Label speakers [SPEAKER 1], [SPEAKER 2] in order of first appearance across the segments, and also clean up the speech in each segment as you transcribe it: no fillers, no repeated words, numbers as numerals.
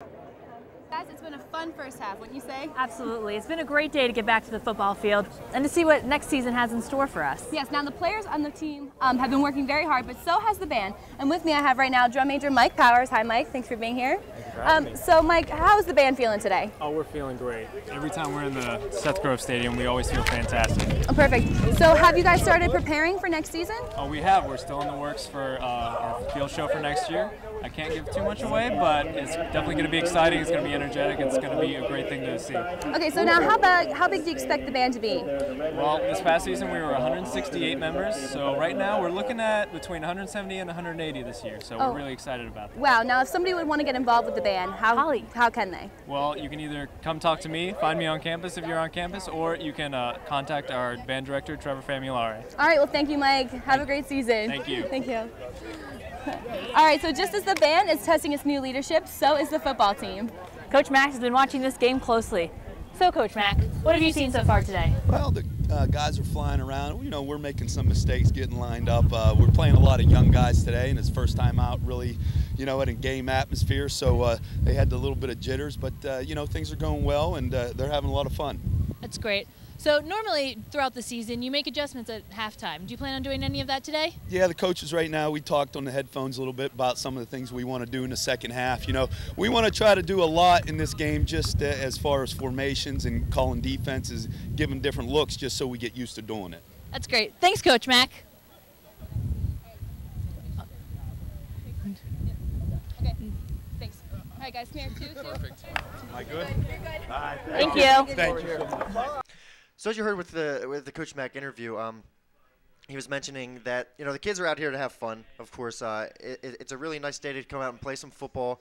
[SPEAKER 1] Guys, it's been a fun first half, wouldn't you say?
[SPEAKER 2] Absolutely. It's been a great day to get back to the football field and to see what next season has in store for us.
[SPEAKER 1] Yes, now the players on the team have been working very hard, but so has the band. And with me I have right now drum major Mike Powers. Hi Mike, thanks for being here.
[SPEAKER 3] Thank you for having me.
[SPEAKER 1] So Mike, how's the band feeling today?
[SPEAKER 3] Oh, we're feeling great. Every time we're in the Seth Grove Stadium, we always feel fantastic.
[SPEAKER 1] Oh, perfect. So have you guys started preparing for next season?
[SPEAKER 3] Oh, we have. We're still in the works for our field show for next year. I can't give too much away, but it's definitely going to be exciting. It's going to be energetic. It's going to be a great thing to see.
[SPEAKER 1] Okay, so now how big do you expect the band to be?
[SPEAKER 3] Well, this past season we were 168 members, so right now we're looking at between 170 and 180 this year, so we're really excited about that.
[SPEAKER 1] Wow, now if somebody would want to get involved with the band, how can they?
[SPEAKER 3] Well, you can either come talk to me, find me on campus if you're on campus, or you can contact our band director, Trevor.
[SPEAKER 1] All right, well thank you Mike. Have a great season.
[SPEAKER 3] Thank you.
[SPEAKER 1] Thank you. All right, so just as the band is testing its new leadership, so is the football team.
[SPEAKER 2] Coach Mack has been watching this game closely. So Coach Mack, what have you seen so far today?
[SPEAKER 4] Well, the guys are flying around. You know, we're making some mistakes getting lined up. We're playing a lot of young guys today, and it's first time out really, you know, in a game atmosphere, so they had a little bit of jitters, but, you know, things are going well, and they're having a lot of fun.
[SPEAKER 5] That's great. So normally throughout the season you make adjustments at halftime. Do you plan on doing any of that today?
[SPEAKER 4] Yeah, the coaches right now, we talked on the headphones a little bit about some of the things we want to do in the second half. You know, we want to try to do a lot in this game just as far as formations and calling defenses, giving different looks just so we get used to doing it.
[SPEAKER 5] That's great. Thanks, Coach Mack.
[SPEAKER 1] Okay, thanks. All right guys, come here, two.
[SPEAKER 4] Perfect. Am I good?
[SPEAKER 1] You're good.
[SPEAKER 2] Thank you.
[SPEAKER 4] Thank you.
[SPEAKER 6] So as you heard with the Coach Mack interview, he was mentioning that, you know, the kids are out here to have fun. Of course, it's a really nice day to come out and play some football.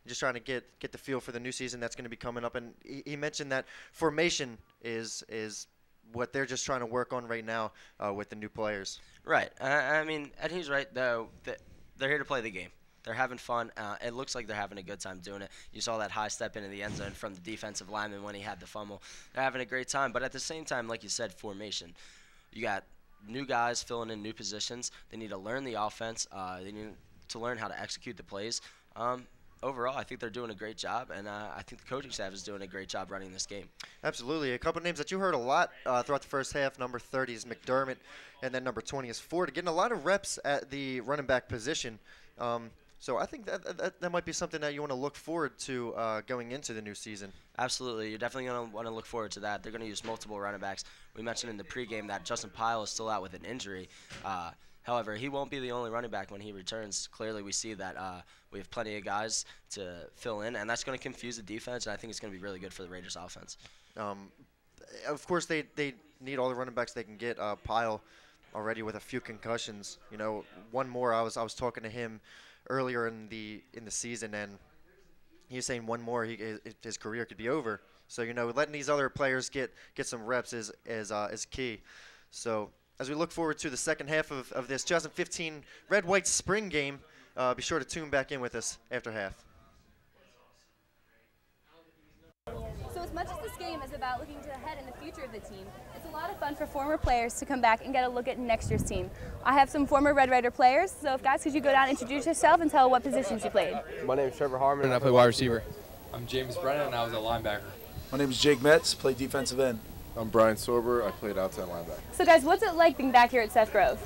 [SPEAKER 6] Just trying to get the feel for the new season that's going to be coming up. And he mentioned that formation is what they're just trying to work on right now with the new players.
[SPEAKER 7] Right. I mean, and he's right though. They're here to play the game. They're having fun. It looks like they're having a good time doing it. You saw that high step into the end zone from the defensive lineman when he had the fumble. They're having a great time. But at the same time, like you said, formation. You got new guys filling in new positions. They need to learn the offense. They need to learn how to execute the plays. Overall, I think they're doing a great job, and I think the coaching staff is doing a great job running this game. Absolutely.
[SPEAKER 6] A couple names that you heard a lot throughout the first half. Number 30 is McDermott, and then number 20 is Ford. Getting a lot of reps at the running back position. So I think that might be something that you want to look forward to going into the new season.
[SPEAKER 7] Absolutely. You're definitely going to want to look forward to that. They're going to use multiple running backs. We mentioned in the pregame that Justin Pyle is still out with an injury. However, he won't be the only running back when he returns. Clearly, we see that we have plenty of guys to fill in, and that's going to confuse the defense, and I think it's going to be really good for the Raiders' offense.
[SPEAKER 6] Of course, they need all the running backs they can get. Pyle already with a few concussions. You know, one more. I was talking to him earlier in the season, and he was saying one more, his career could be over. So, you know, letting these other players get some reps is key. So as we look forward to the second half of this 2015 Red-White Spring game, be sure to tune back in with us after half.
[SPEAKER 1] So as much as this game is about looking ahead in the future of the team, it's a lot of fun for former players to come back and get a look at next year's team. I have some former Red Raider players, so if guys, could you go down and introduce yourself and tell what positions you played?
[SPEAKER 8] My name is Trevor Harman, and I play wide receiver.
[SPEAKER 9] I'm James Brennan, and I was a linebacker.
[SPEAKER 10] My name is Jake Metz, play defensive end.
[SPEAKER 11] I'm Brian Sourber, I played outside linebacker.
[SPEAKER 1] So guys, what's it like being back here at Seth Grove?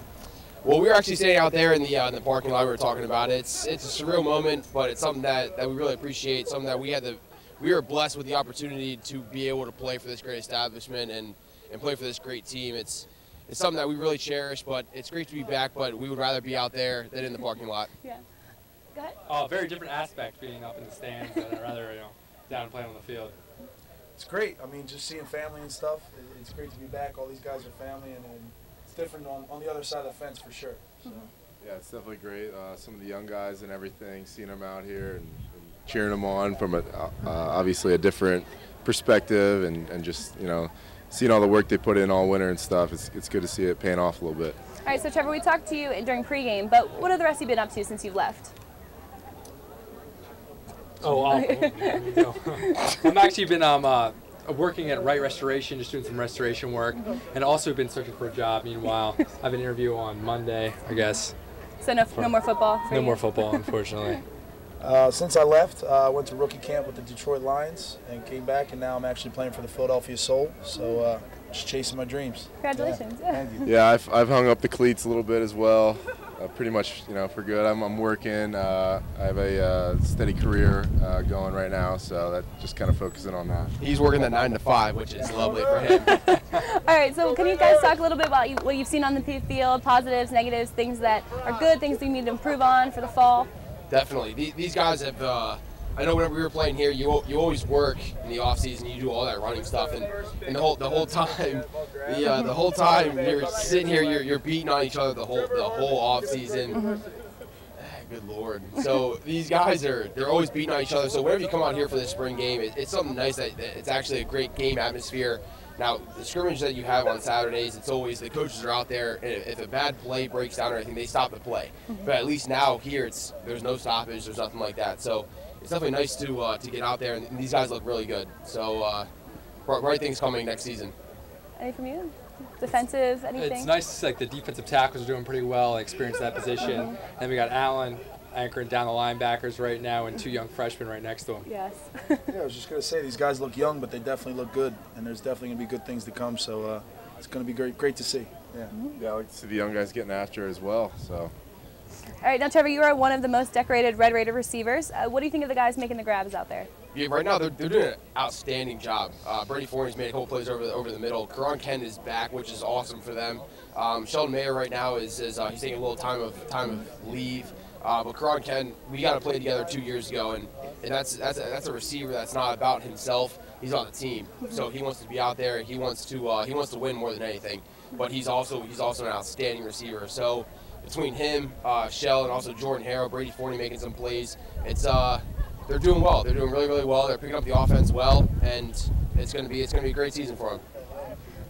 [SPEAKER 8] Well, we were actually standing out there in the parking lot. We were talking about it. It's a surreal moment, but it's something that we really appreciate. Something that we were blessed with the opportunity to be able to play for this great establishment and play for this great team. It's something that we really cherish, but it's great to be back. But we would rather be out there than in the parking lot.
[SPEAKER 1] Yeah. Go ahead.
[SPEAKER 9] Oh, very different aspect being up in the stands than I'd rather down and playing on the field.
[SPEAKER 10] It's great. I mean, just seeing family and stuff. It's great to be back. All these guys are family, and it's different on the other side of the fence for sure. So.
[SPEAKER 11] Yeah, it's definitely great. Some of the young guys and everything, seeing them out here and cheering them on from obviously a different perspective, and just, you know, seeing all the work they put in all winter and stuff. It's good to see it paying off a little bit.
[SPEAKER 1] All right, so Trevor, we talked to you during pregame, but what have the rest of you been up to since you've left?
[SPEAKER 9] I've actually been working at Right Restoration, just doing some restoration work, and also been searching for a job. Meanwhile, I have an interview on Monday, I guess.
[SPEAKER 1] So no more football?
[SPEAKER 9] No more football, unfortunately.
[SPEAKER 10] Since I left, I went to rookie camp with the Detroit Lions and came back, and now I'm actually playing for the Philadelphia Soul. So just chasing my dreams.
[SPEAKER 1] Congratulations.
[SPEAKER 10] Yeah. Thank you.
[SPEAKER 11] Yeah, I've hung up the cleats a little bit as well. Pretty much, for good. I'm working. I have a steady career going right now, so that just kind of focusing on that.
[SPEAKER 8] He's working that 9 to 5, which is lovely for him.
[SPEAKER 1] All right, so can you guys talk a little bit about what you've seen on the field, positives, negatives, things that are good, things that you need to improve on for the fall?
[SPEAKER 8] Definitely. These guys have, I know whenever we were playing here, you always work in the off season. You do all that running stuff, and the whole time, the whole time you're sitting here, you're beating on each other the whole off season. Good Lord. So these guys they're always beating on each other. So whenever you come out here for the spring game, it's something nice that it's actually a great game atmosphere. Now, the scrimmage that you have on Saturdays, it's always the coaches are out there, and if a bad play breaks down or anything, they stop the play. But at least now here, there's no stoppage, there's nothing like that. So it's definitely nice to get out there, and these guys look really good. So bright things coming next season.
[SPEAKER 1] Any from you? Defensive, anything?
[SPEAKER 9] It's nice to see, like, the defensive tackles are doing pretty well, experience that position. Then we got Allen anchoring down the linebackers right now, and 2 young freshmen right next to him.
[SPEAKER 1] Yes.
[SPEAKER 10] Yeah, I was just going to say, these guys look young, but they definitely look good, and there's definitely going to be good things to come, so it's going to be great to see. Yeah.
[SPEAKER 11] Yeah, I like to see the young guys getting after it as well. So.
[SPEAKER 1] All right, now Trevor, you are one of the most decorated Red Raider receivers. What do you think of the guys making the grabs out there?
[SPEAKER 8] Yeah, right now they're doing an outstanding job. Brennan Forney's made a couple plays over the middle. Karan Ken is back, which is awesome for them. Sheldon Mayer right now is he's taking a little time of leave. But Karan Ken, we got to play together 2 years ago, and that's a receiver that's not about himself. He's on the team, so he wants to be out there. He wants to win more than anything. But he's also an outstanding receiver. So between him, Shell, and also Jordan Harrow, Brady Forney making some plays, they're doing well. They're doing really, really well. They're picking up the offense well, and it's going to be a great season for them.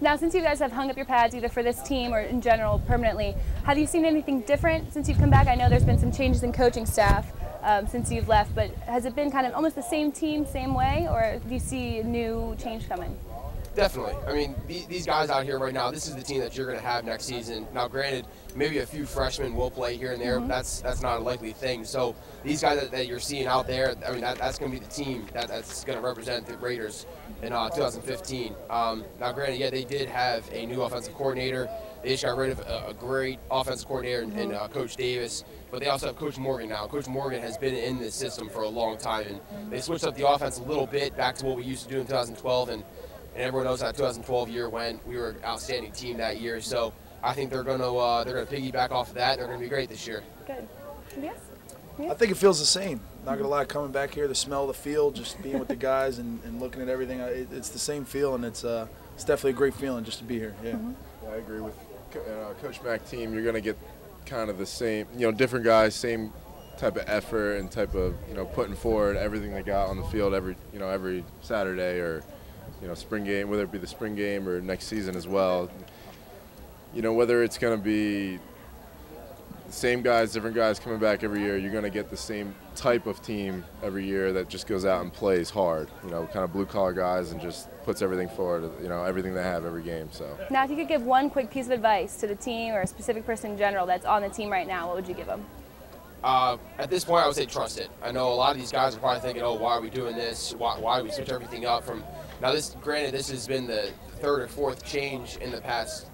[SPEAKER 1] Now, since you guys have hung up your pads either for this team or in general permanently, have you seen anything different since you've come back? I know there's been some changes in coaching staff since you've left, but has it been kind of almost the same team, same way, or do you see a new change coming?
[SPEAKER 8] Definitely. I mean, these guys out here right now, this is the team that you're going to have next season. Now, granted, maybe a few freshmen will play here and there, but that's not a likely thing. So these guys that you're seeing out there, I mean, that's going to be the team that's going to represent the Raiders in 2015. Now, granted, yeah, they did have a new offensive coordinator. They just got rid of a great offensive coordinator in Coach Davis, but they also have Coach Morgan now. Coach Morgan has been in this system for a long time, and they switched up the offense a little bit back to what we used to do in 2012, and everyone knows how 2012 year went. We were an outstanding team that year, so I think they're gonna piggyback off of that. They're gonna be great this year.
[SPEAKER 1] Good. Yes.
[SPEAKER 10] I think it feels the same. Not gonna lie, coming back here, the smell of the field, just being with the guys and looking at everything, it's the same feel, and it's definitely a great feeling just to be here. Yeah.
[SPEAKER 11] Yeah, I agree with Coach Mack team. You're gonna get kind of the same, different guys, same type of effort and type of putting forward everything they got on the field every Saturday or spring game, whether it be the spring game or next season as well. Whether it's going to be the same guys, different guys coming back every year, you're going to get the same type of team every year that just goes out and plays hard, kind of blue-collar guys and just puts everything forward, everything they have every game. So
[SPEAKER 1] now, if you could give one quick piece of advice to the team or a specific person in general that's on the team right now, what would you give them?
[SPEAKER 8] At this point, I would say trust it. I know a lot of these guys are probably thinking, oh, why are we doing this? Why do we switch everything up from – now, granted, this has been the 3rd or 4th change in the past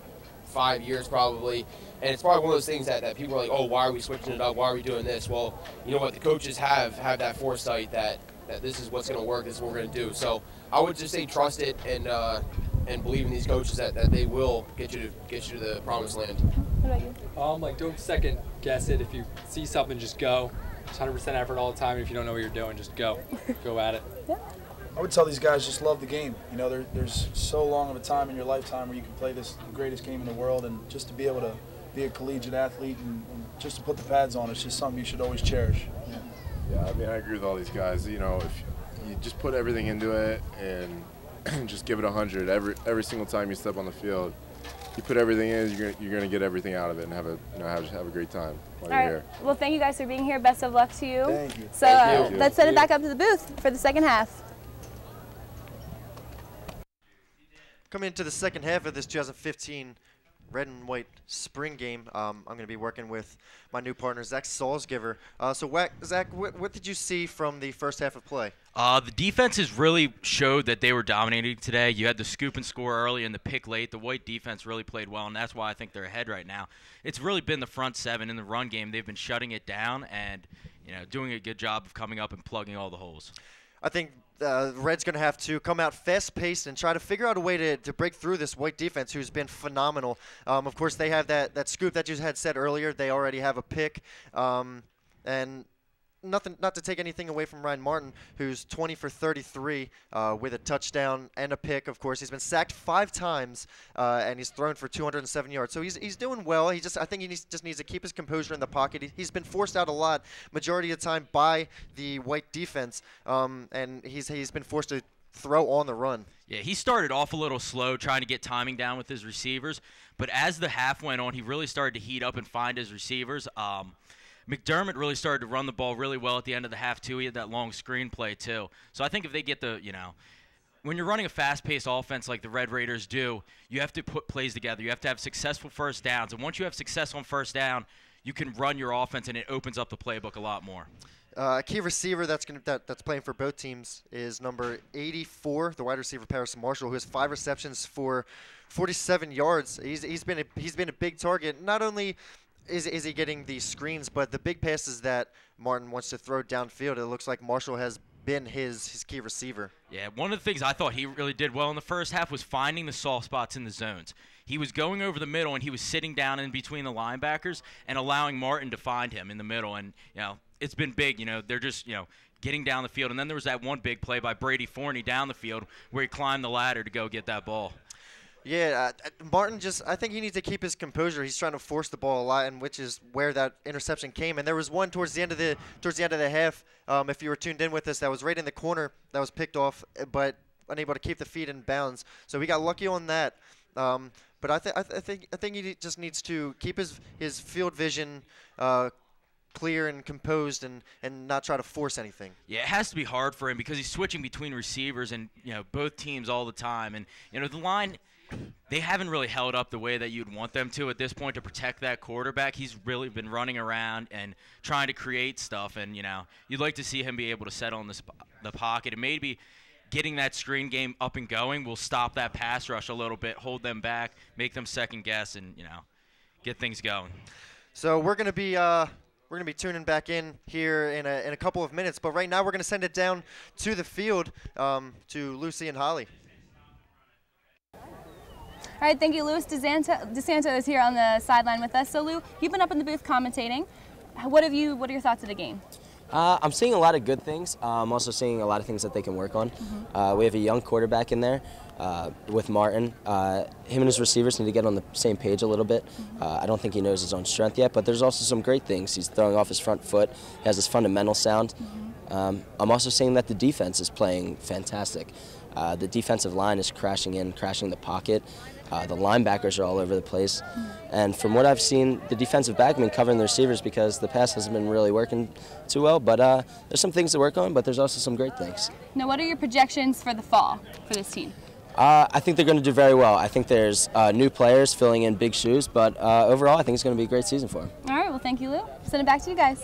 [SPEAKER 8] 5 years probably, and it's probably one of those things that people are like, oh, why are we switching it up? Why are we doing this? Well, you know what? The coaches have that foresight that this is what's going to work, this is what we're going to do. So I would just say trust it and believe in these coaches that they will get you to the promised land.
[SPEAKER 1] What about you?
[SPEAKER 9] Don't second guess it. If you see something, just go. It's 100% effort all the time. If you don't know what you're doing, just go. Go at it.
[SPEAKER 1] Yeah.
[SPEAKER 10] I would tell these guys just love the game. There's so long of a time in your lifetime where you can play the greatest game in the world, and just to be able to be a collegiate athlete and just to put the pads on, it's just something you should always cherish.
[SPEAKER 11] Yeah, I mean, I agree with all these guys. If you just put everything into it and just give it 100 every single time you step on the field, you put everything in, you're gonna get everything out of it and have a great time while you're here.
[SPEAKER 1] Well, thank you guys for being here. Best of luck to you.
[SPEAKER 10] Thank you.
[SPEAKER 1] So let's send it back up to the booth for the second half.
[SPEAKER 6] Coming into the second half of this 2015 red and white spring game. I'm going to be working with my new partner, Zach Salzgiver. Zach, what did you see from the first half of play?
[SPEAKER 12] The defenses really showed that they were dominating today. You had the scoop and score early and the pick late. The white defense really played well, and that's why I think they're ahead right now. It's really been the front seven in the run game. They've been shutting it down and doing a good job of coming up and plugging all the holes.
[SPEAKER 6] I think the Reds going to have to come out fast-paced and try to figure out a way to break through this white defense, who's been phenomenal. Of course, they have that scoop that you had said earlier. They already have a pick, and not to take anything away from Ryan Martin, who's 20 for 33 with a touchdown and a pick. Of course, he's been sacked 5 times, and he's thrown for 207 yards. So he's doing well. I think he just needs to keep his composure in the pocket. He's been forced out a lot, majority of the time, by the white defense, and he's been forced to throw on the run.
[SPEAKER 12] Yeah, he started off a little slow trying to get timing down with his receivers, but as the half went on, he really started to heat up and find his receivers. McDermott really started to run the ball really well at the end of the half, too. He had that long screen play, too. So I think if they get when you're running a fast-paced offense like the Red Raiders do, you have to put plays together. You have to have successful first downs. And once you have success on first down, you can run your offense, and it opens up the playbook a lot more.
[SPEAKER 6] A key receiver that's playing for both teams is number 84, the wide receiver Paris Marshall, who has 5 receptions for 47 yards. He's been a big target. Not only is he getting these screens, but the big passes that Martin wants to throw downfield, it looks like Marshall has been his key receiver.
[SPEAKER 12] Yeah, one of the things I thought he really did well in the first half was finding the soft spots in the zones. He was going over the middle, and he was sitting down in between the linebackers and allowing Martin to find him in the middle. And, it's been big. They're just, getting down the field. And then there was that one big play by Brady Forney down the field where he climbed the ladder to go get that ball.
[SPEAKER 6] Yeah, Martin I think he needs to keep his composure. He's trying to force the ball a lot, and which is where that interception came. And there was one towards the end of the half, if you were tuned in with us, that was right in the corner that was picked off, but unable to keep the feet in bounds. So we got lucky on that. But I think he just needs to keep his field vision clear and composed and not try to force anything.
[SPEAKER 12] Yeah, it has to be hard for him because he's switching between receivers and both teams all the time. And the line, they haven't really held up the way that you'd want them to at this point to protect that quarterback. He's really been running around and trying to create stuff, and you'd like to see him be able to settle in the pocket, and maybe getting that screen game up and going will stop that pass rush a little bit, hold them back, make them second guess, and get things going.
[SPEAKER 6] So we're gonna be tuning back in here in a couple of minutes, but right now we're gonna send it down to the field to Lucy and Holly.
[SPEAKER 1] All right, thank you. Louis DeSanto is here on the sideline with us. So, Lou, you've been up in the booth commentating. What are your thoughts of the game?
[SPEAKER 13] I'm seeing a lot of good things. I'm also seeing a lot of things that they can work on. We have a young quarterback in there with Martin. Him and his receivers need to get on the same page a little bit. I don't think he knows his own strength yet, but there's also some great things. He's throwing off his front foot. He has his fundamental sound. I'm also seeing that the defense is playing fantastic. The defensive line is crashing the pocket. The linebackers are all over the place. And from what I've seen, the defensive back have been covering the receivers because the pass hasn't been really working too well. But there's some things to work on, but there's also some great things.
[SPEAKER 1] Now, what are your projections for the fall for this team?
[SPEAKER 13] I think they're going to do very well. I think there's new players filling in big shoes, but overall I think it's going to be a great season for them.
[SPEAKER 1] All right, well, thank you, Lou. Send it back to you guys.